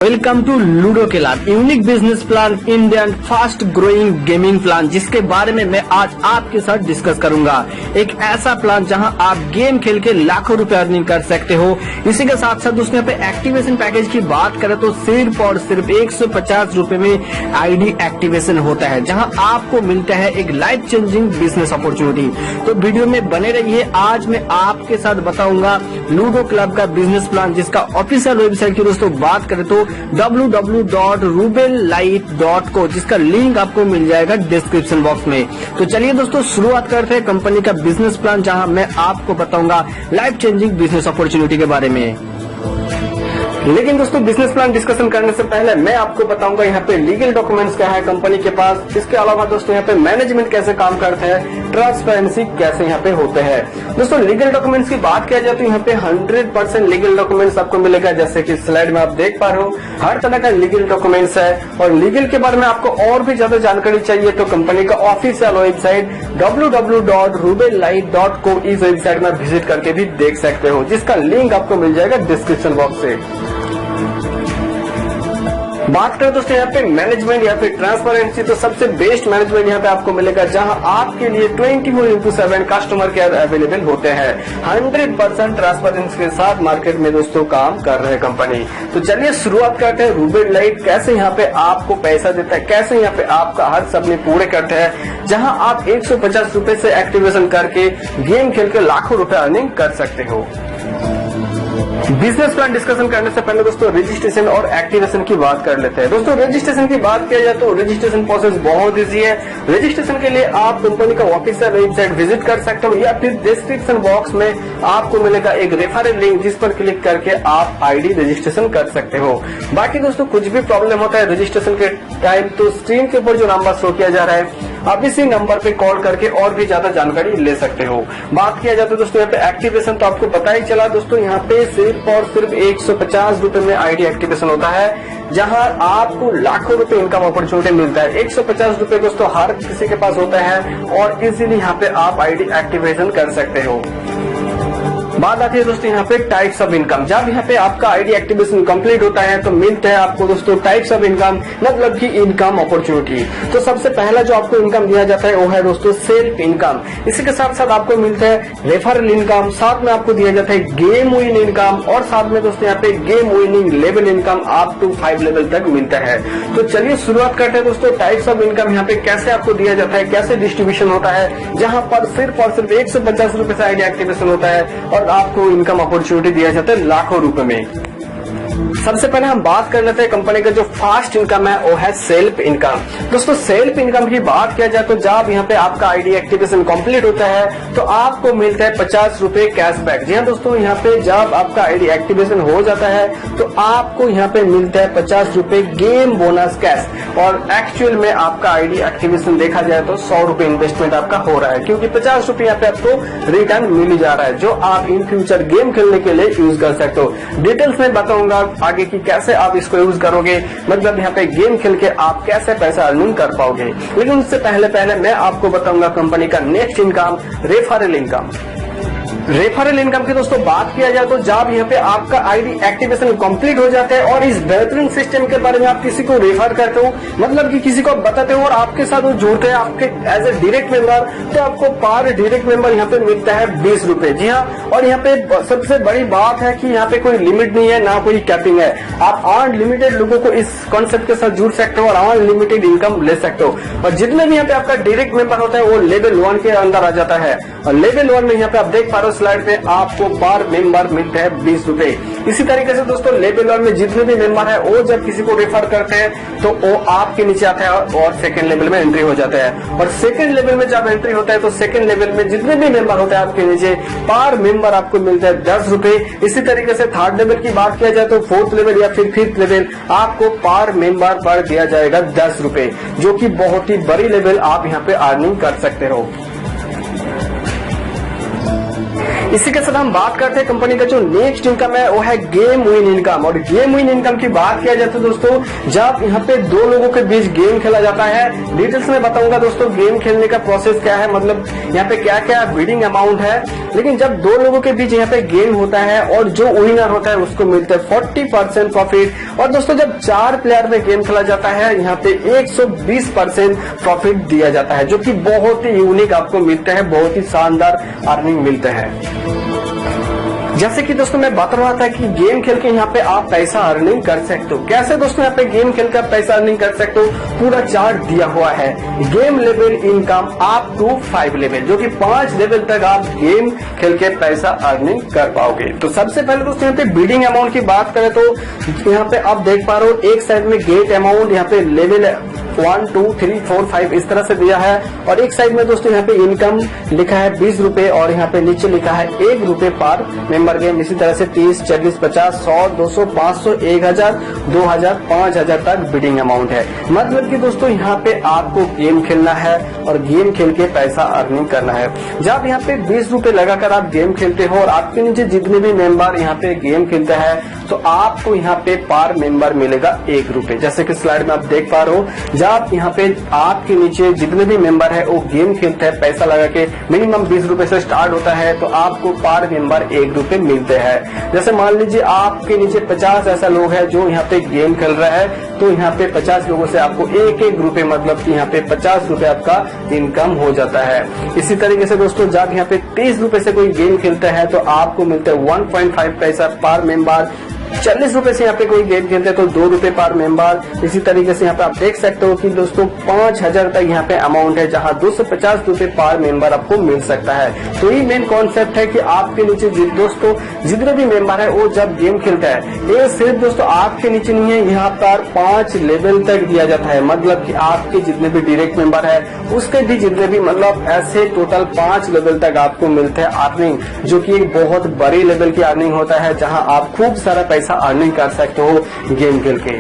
Welcome to Ludo Club, unique business plan, Indian fast growing gaming plan, जिसके बारे में मैं आज आपके साथ डिस्कस करूंगा। एक ऐसा प्लान जहां आप गेम खेल के लाखों रुपए अर्निंग कर सकते हो। इसी के साथ साथ दोस्तों यहाँ पे एक्टिवेशन पैकेज की बात करें तो सिर्फ और सिर्फ 150 रुपए में आईडी एक्टिवेशन होता है, जहां आपको मिलता है एक लाइफ चेंजिंग बिजनेस अपॉर्चुनिटी। तो वीडियो में बने रहिए। आज मैं आपके साथ बताऊंगा लूडो क्लब का बिजनेस प्लान, जिसका ऑफिशियल वेबसाइट की दोस्तों बात करें तो www.rubellight.co, जिसका लिंक आपको मिल जाएगा डिस्क्रिप्शन बॉक्स में। तो चलिए दोस्तों शुरुआत करते हैं कंपनी का बिजनेस प्लान, जहां मैं आपको बताऊंगा लाइफ चेंजिंग बिजनेस अपॉर्चुनिटी के बारे में। लेकिन दोस्तों बिजनेस प्लान डिस्कशन करने से पहले मैं आपको बताऊंगा यहाँ पे लीगल डॉक्यूमेंट्स क्या है कंपनी के पास। इसके अलावा दोस्तों यहाँ पे मैनेजमेंट कैसे काम करते हैं, ट्रांसपेरेंसी कैसे यहाँ पे होते हैं। दोस्तों लीगल डॉक्यूमेंट्स की बात किया जाए तो यहाँ पे 100% लीगल डॉक्यूमेंट्स आपको मिलेगा, जैसे कि स्लाइड में आप देख पा रहे हो। हर तरह का लीगल डॉक्यूमेंट्स है। और लीगल के बारे में आपको और भी ज्यादा जानकारी चाहिए तो कंपनी का ऑफिशियल वेबसाइट www.rubellight.co इस वेबसाइट में विजिट करके भी देख सकते हो, जिसका लिंक आपको मिल जाएगा डिस्क्रिप्शन बॉक्स से। बात करें दोस्तों यहाँ पे मैनेजमेंट या फिर ट्रांसपेरेंसी, तो सबसे बेस्ट मैनेजमेंट यहाँ पे आपको मिलेगा, जहां आपके लिए 24/7 कस्टमर केयर अवेलेबल होते हैं। 100% ट्रांसपेरेंसी के साथ मार्केट में दोस्तों काम कर रहे हैं कंपनी। तो चलिए शुरुआत करते हैं। रूबेल लाइट कैसे यहाँ पे आपको पैसा देता है, कैसे यहाँ पे आपका हर सपने पूरे करते हैं, जहां आप 150 रुपए से एक्टिवेशन करके गेम खेल के लाखों रुपए अर्निंग कर सकते हो। बिजनेस प्लान डिस्कशन करने से पहले दोस्तों रजिस्ट्रेशन और एक्टिवेशन की बात कर लेते हैं। दोस्तों रजिस्ट्रेशन की बात किया जाए तो रजिस्ट्रेशन प्रोसेस बहुत इजी है। रजिस्ट्रेशन के लिए आप कंपनी का ऑफिशियल वेबसाइट विजिट कर सकते हो, या फिर डिस्क्रिप्शन बॉक्स में आपको मिलेगा एक रेफरल लिंक, जिस पर क्लिक करके आप आईडी रजिस्ट्रेशन कर सकते हो। बाकी दोस्तों कुछ भी प्रॉब्लम होता है रजिस्ट्रेशन के टाइम तो स्क्रीन के ऊपर जो नंबर शो किया जा रहा है आप इसी नंबर पे कॉल करके और भी ज्यादा जानकारी ले सकते हो। बात किया जाए तो दोस्तों यहाँ पे एक्टिवेशन तो आपको पता ही चला। दोस्तों यहाँ पे सिर्फ और सिर्फ 150 रुपए में आईडी एक्टिवेशन होता है, जहां आपको लाखों रुपए इनकम अपॉर्चुनिटी मिलता है। 150 रुपए दोस्तों हर किसी के पास होता है और इजीली यहाँ पे आप आईडी एक्टिवेशन कर सकते हो। बात आती है दोस्तों यहाँ पे टाइप्स ऑफ इनकम। जब यहाँ पे आपका आईडी एक्टिवेशन कंप्लीट होता है तो मिलता है आपको दोस्तों टाइप्स ऑफ इनकम, मतलब कि इनकम अपॉर्चुनिटी। तो सबसे पहला जो आपको इनकम दिया जाता है वो है दोस्तों सेल्फ इनकम। इसी के साथ साथ आपको मिलता है रेफरल इनकम, साथ में आपको दिया जाता है गेम विन इनकम, और साथ में दोस्तों यहाँ पे game winning level income up to 5 level तक मिलता है। तो चलिए शुरुआत करते हैं दोस्तों टाइप्स ऑफ इनकम यहाँ पे कैसे आपको दिया जाता है, कैसे डिस्ट्रीब्यूशन होता है, जहां पर सिर्फ और सिर्फ 150 रुपए से आईडी एक्टिवेशन होता है और आपको इनकम अपॉर्चुनिटी दिया जाता है लाखों रुपए में। सबसे पहले हम बात कर लेते हैं कंपनी का जो फास्ट इनकम है वो है सेल्फ इनकम। दोस्तों सेल्फ इनकम की बात किया जाए तो जब यहाँ पे आपका आईडी एक्टिवेशन कंप्लीट होता है तो आपको मिलता है 50 रुपए कैशबैक। जी हाँ दोस्तों, यहाँ पे जब आपका आईडी एक्टिवेशन हो जाता है तो आपको यहाँ पे मिलता है 50 रुपए गेम बोनस कैश। और एक्चुअल में आपका आईडी एक्टिवेशन देखा जाए तो 100 रुपए इन्वेस्टमेंट आपका हो रहा है, क्योंकि 50 रुपए यहाँ पे आपको रिटर्न मिल जा रहा है, जो आप इन फ्यूचर गेम खेलने के लिए यूज कर सकते हो। डिटेल्स में बताऊंगा आगे की कैसे आप इसको यूज करोगे, मतलब यहाँ पे गेम खेल के आप कैसे पैसा अर्निंग कर पाओगे। लेकिन उससे पहले मैं आपको बताऊंगा कंपनी का next income, referral income. Referral income की दोस्तों बात किया जाए तो जब यहाँ पे आपका आईडी एक्टिवेशन कंप्लीट हो जाता है और इस बेहतरीन सिस्टम के बारे में आप किसी को रेफर करते हो, मतलब कि किसी को बताते हो और आपके साथ वो जुड़ते हैं आपके एज ए डायरेक्ट मेंबर, तो आपको पर डायरेक्ट मेंबर यहाँ पे मिलता है 20 रुपए। जी हाँ, और यहाँ पे सबसे बड़ी बात है कि यहाँ पे कोई लिमिट नहीं है, ना कोई कैपिंग है। आप अनलिमिटेड लोगों को इस कॉन्सेप्ट के साथ जुड़ सकते हो और अनलिमिटेड इनकम ले सकते हो। और जितने भी यहाँ पे आपका डायरेक्ट मेंबर होता है वो लेवल 1 के अंदर आ जाता है। और लेवल 1 में यहाँ पे आप देख पा रहे हो स्लाइड पे आपको पर मेंबर मिलते हैं 20 रुपए। इसी तरीके से दोस्तों लेवल 1 में जितने भी मेंबर है वो जब किसी को रेफर करते हैं तो वो आपके नीचे आता है और सेकंड लेवल में एंट्री हो जाता है। और सेकंड लेवल में जब एंट्री होता है तो सेकंड लेवल में जितने भी मेंबर होते हैं आपके नीचे पर मेंबर आपको मिलता है 10 रुपए। इसी तरीके से थर्ड लेवल की बात किया जाए तो फोर्थ लेवल या फिर फिफ्थ लेवल आपको पर मेंबर पर दिया जाएगा 10 रुपए, जो कि बहुत ही बड़ी लेवल आप यहाँ पे अर्निंग कर सकते हो। इसी के साथ हम बात करते हैं कंपनी का जो नेक्स्ट इनकम है वो है गेम विन इनकम। और गेम विन इनकम की बात किया जाए तो दोस्तों जब यहाँ पे दो लोगों के बीच गेम खेला जाता है, डिटेल्स में बताऊंगा दोस्तों गेम खेलने का प्रोसेस क्या है, मतलब यहाँ पे क्या क्या बिडिंग अमाउंट है। लेकिन जब दो लोगों के बीच यहाँ पे गेम होता है और जो विनर होता है उसको मिलता है 40% प्रॉफिट। और दोस्तों जब 4 प्लेयर में गेम खेला जाता है यहाँ पे 120% प्रॉफिट दिया जाता है, जो कि बहुत ही यूनिक आपको मिलता है, बहुत ही शानदार अर्निंग मिलता है। जैसे कि दोस्तों मैं बता रहा था कि गेम खेल के यहाँ पे आप पैसा अर्निंग कर सकते हो। कैसे दोस्तों यहाँ पे गेम खेल कर पैसा अर्निंग कर सकते हो, पूरा चार्ट दिया हुआ है। Game level income up to 5 level, जो कि 5 लेवल तक आप गेम खेल के पैसा अर्निंग कर पाओगे। तो सबसे पहले दोस्तों यहाँ पे बिडिंग अमाउंट की बात करें तो यहाँ पे आप देख पा रहे हो एक साइड में गेट अमाउंट यहाँ पे लेवल 1, 2, 3, 4, 5 इस तरह से दिया है। और एक साइड में दोस्तों यहाँ पे इनकम लिखा है 20 रुपए और यहाँ पे नीचे लिखा है 1 रुपए पर मेंबर गेम। इसी तरह से 30, 40, 50, 100, 200, 500, 1000, 2000, 5000 तक बिडिंग अमाउंट है। मतलब कि दोस्तों यहाँ पे आपको गेम खेलना है और गेम खेल के पैसा अर्निंग करना है। जब यहाँ पे 20 रुपए लगाकर आप गेम खेलते हो और आपके नीचे जितने भी मेंबर यहाँ पे गेम खेलते हैं तो आपको यहाँ पे पर मेंबर मिलेगा 1 रुपए। जैसे कि स्लाइड में आप देख पा रहे हो, जब यहाँ पे आपके नीचे जितने भी मेंबर है वो गेम खेलते हैं पैसा लगा के, मिनिमम 20 रुपए से स्टार्ट होता है तो आपको पर मेंबर 1 रुपए मिलते हैं। जैसे मान लीजिए आपके नीचे 50 ऐसा लोग है जो यहाँ पे गेम खेल रहा है तो यहाँ पे 50 लोगों से आपको 1-1 रुपए, मतलब कि यहाँ पे 50 रुपए आपका इनकम हो जाता है। इसी तरीके से दोस्तों जब यहाँ पे 30 रुपए से कोई गेम खेलता है तो आपको मिलता है 1.5 पैसा पर मेंबर। 40 रुपए से यहाँ पे कोई गेम खेलते हैं तो 2 रुपए पर मेंबर। इसी तरीके से यहाँ पे आप देख सकते हो कि दोस्तों 5000 तक यहाँ पे अमाउंट है, जहाँ 250 रुपए पर मेंबर आपको मिल सकता है। तो ये मेन कॉन्सेप्ट है कि आपके नीचे दोस्तों जितने भी मेंबर है वो जब गेम खेलता है, ये सिर्फ दोस्तों आपके नीचे नहीं है, यहाँ पर 5 लेवल तक दिया जाता है। मतलब कि आपके जितने भी डायरेक्ट मेंबर है उसके भी जितने भी, मतलब ऐसे टोटल 5 लेवल तक आपको मिलता है अर्निंग, जो की एक बहुत बड़ी लेवल की अर्निंग होता है, जहाँ आप खूब सारा पैसा अर्निंग कर सकते हो गेम खेल के।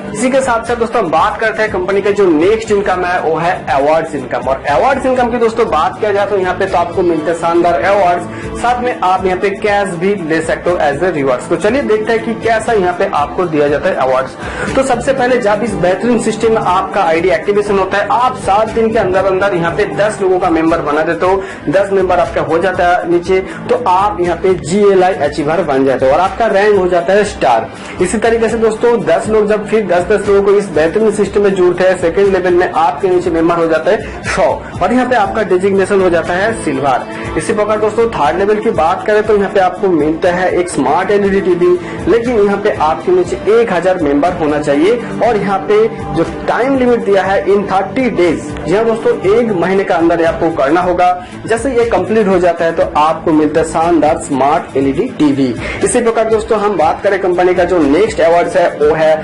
इसी के साथ साथ दोस्तों बात करते हैं कंपनी का जो नेक्स्ट इनकम है वो है अवार्ड्स इनकम। और अवार्ड्स इनकम की दोस्तों बात किया जाए तो यहाँ पे तो आपको मिलते हैं शानदार अवार्ड्स, साथ में आप यहाँ पे कैश भी ले सकते हो एज ए रिवार्ड्स। तो चलिए देखते हैं कि कैसा यहाँ पे आपको दिया जाता है अवार्ड्स। तो सबसे पहले जब इस बेहतरीन सिस्टम में आपका आईडी एक्टिवेशन होता है, आप 7 दिन के अंदर अंदर यहाँ पे 10 लोगों का मेंबर बना देते हो, 10 मेंबर आपका हो जाता है नीचे, तो आप यहाँ पे GLI अचीवर बन जाते हो और आपका रैंक हो जाता है स्टार। इसी तरीके से दोस्तों 10 लोग जब फिर 10 लोगों को इस बेहतरीन सिस्टम में जुड़ते हैं, सेकंड लेवल में आपके नीचे मेंबर हो जाता है 100 और यहाँ पे आपका डिजिग्नेशन हो जाता है सिल्वर। इसी प्रकार दोस्तों थर्ड लेवल की बात करें तो यहाँ पे आपको मिलता है एक स्मार्ट LED टीवी, लेकिन यहाँ पे आपके नीचे 1000 मेंबर होना चाहिए और यहाँ पे जो टाइम लिमिट दिया है इन 30 डेज, यहाँ दोस्तों 1 महीने का अंदर आपको करना होगा। जैसे ये कंप्लीट हो जाता है तो आपको मिलता है शानदार स्मार्ट LED टीवी। इसी प्रकार दोस्तों हम बात करें कंपनी का जो नेक्स्ट अवार्ड है वो है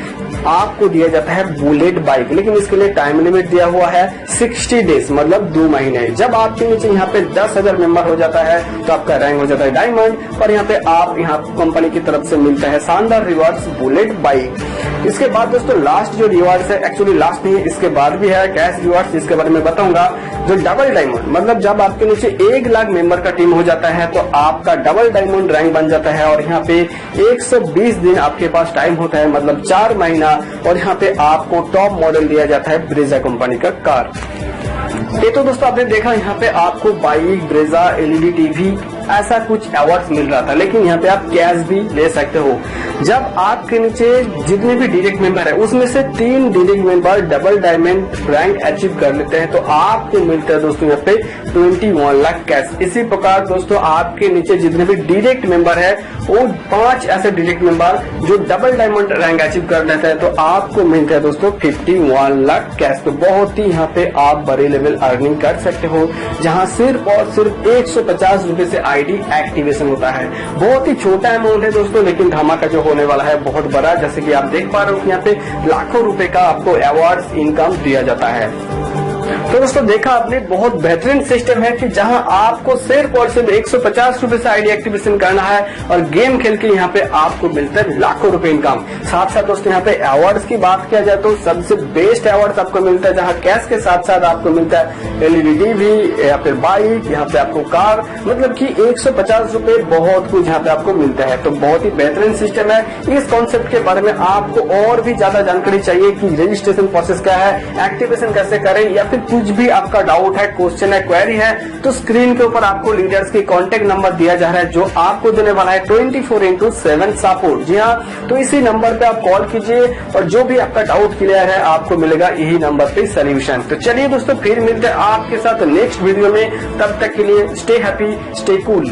आपको दिया जाता है बुलेट बाइक, लेकिन इसके लिए टाइम लिमिट दिया हुआ है 60 डेज, मतलब 2 महीने। जब आपके नीचे यहाँ पे 10,000 मेंबर हो जाता है तो आपका रैंक हो जाता है डायमंड और यहाँ पे आप यहाँ कंपनी की तरफ से मिलता है शानदार रिवार्ड्स बुलेट बाइक। इसके बाद दोस्तों लास्ट जो रिवार्ड्स है, एक्चुअली लास्ट नहीं है, इसके बाद भी है कैश रिवार्ड्स, जिसके बारे में बताऊंगा। जो डबल डायमंड, मतलब जब आपके नीचे 1 लाख मेंबर का टीम हो जाता है तो आपका डबल डायमंड रैंक बन जाता है और यहाँ पे 120 दिन आपके पास टाइम होता है, मतलब 4 महीना, और यहाँ पे आपको टॉप मॉडल दिया जाता है ब्रेजा कंपनी का कार। ये तो दोस्तों आपने देखा यहाँ पे आपको बाइक, ब्रेजा, LED टीवी ऐसा कुछ अवार्ड्स मिल रहा था, लेकिन यहाँ पे आप कैश भी ले सकते हो। जब आपके नीचे जितने भी डायरेक्ट मेंबर है उसमें से 3 direct member double diamond rank achieve कर लेते हैं तो आपको मिलता है दोस्तों यहाँ पे 21 लाख कैश। इसी प्रकार दोस्तों आपके नीचे जितने भी डायरेक्ट मेंबर है वो 5 ऐसे डायरेक्ट मेंबर जो डबल डायमंड रैंक अचीव कर लेते हैं तो आपको मिलता है दोस्तों 51 लाख कैश। तो बहुत ही यहाँ पे आप बड़े लेवल अर्निंग कर सकते हो, जहाँ सिर्फ और सिर्फ 150 रुपए से आईडी एक्टिवेशन होता है। बहुत ही छोटा अमाउंट है दोस्तों, लेकिन धमाका जो होने वाला है बहुत बड़ा। जैसे कि आप देख पा रहे हो यहाँ पे लाखों रुपए का आपको अवार्ड्स इनकम दिया जाता है। तो दोस्तों देखा आपने, बहुत बेहतरीन सिस्टम है कि जहां आपको सिर्फ और सिर्फ 150 रुपए से आईडी एक्टिवेशन करना है और गेम खेल के यहाँ पे आपको मिलता है लाखों रुपए इनकम। साथ साथ दोस्तों यहाँ पे अवार्ड्स की बात किया जाए तो सबसे बेस्ट अवार्ड्स आपको मिलता है, जहां कैश के साथ साथ आपको मिलता है एलईडी टीवी या फिर बाइक, यहाँ पे आपको कार, मतलब कि 150 रुपए बहुत कुछ यहाँ पे आपको मिलता है। तो बहुत ही बेहतरीन सिस्टम है। इस कॉन्सेप्ट के बारे में आपको और भी ज्यादा जानकारी चाहिए कि रजिस्ट्रेशन प्रोसेस क्या है, एक्टिवेशन कैसे करें, या फिर कुछ भी आपका डाउट है, क्वेश्चन है, क्वेरी है, तो स्क्रीन के ऊपर आपको लीडर्स की कॉन्टेक्ट नंबर दिया जा रहा है जो आपको देने वाला है 24/7 सपोर्ट। जी हाँ, तो इसी नंबर पे आप कॉल कीजिए और जो भी आपका डाउट क्लियर है आपको मिलेगा यही नंबर पे सोल्यूशन। तो चलिए दोस्तों, फिर मिलते हैं आपके साथ नेक्स्ट वीडियो में। तब तक के लिए स्टे हैप्पी, स्टे कूल।